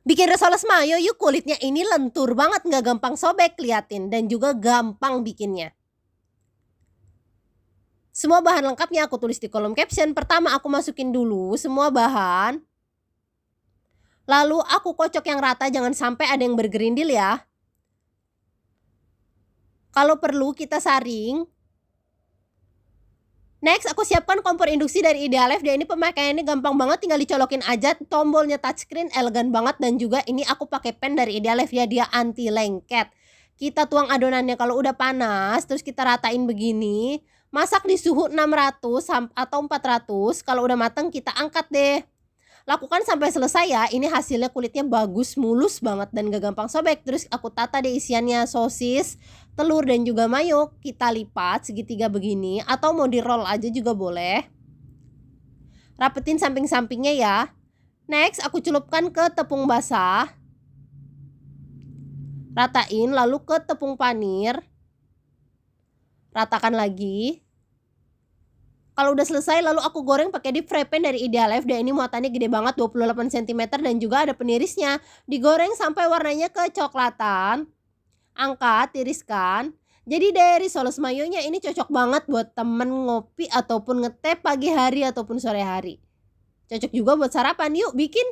Bikin risoles mayo yuk, kulitnya ini lentur banget, nggak gampang sobek, liatin, dan juga gampang bikinnya. Semua bahan lengkapnya aku tulis di kolom caption. Pertama aku masukin dulu semua bahan. Lalu aku kocok yang rata, jangan sampai ada yang bergerindil ya. Kalau perlu kita saring. Next, aku siapkan kompor induksi dari Idealef. Dia ini pemakaiannya gampang banget, tinggal dicolokin aja. Tombolnya touchscreen, elegan banget. Dan juga ini aku pakai pan dari Idealef ya, dia anti lengket. Kita tuang adonannya, kalau udah panas, terus kita ratain begini. Masak di suhu 600 atau 400. Kalau udah mateng kita angkat deh. Lakukan sampai selesai ya. Ini hasilnya kulitnya bagus, mulus banget dan gak gampang sobek. Terus aku tata deh isiannya, sosis, telur dan juga mayo. Kita lipat segitiga begini, atau mau di roll aja juga boleh. Rapetin samping-sampingnya ya. Next aku celupkan ke tepung basah. Ratain, lalu ke tepung panir. Ratakan lagi. Kalau udah selesai, lalu aku goreng pakai deep fry pan dari Idealef. Dan ini muatannya gede banget, 28 cm, dan juga ada penirisnya. Digoreng sampai warnanya kecoklatan. Angkat, tiriskan. Jadi dari risoles mayonya ini cocok banget buat temen ngopi ataupun ngeteh pagi hari ataupun sore hari. Cocok juga buat sarapan, yuk bikin!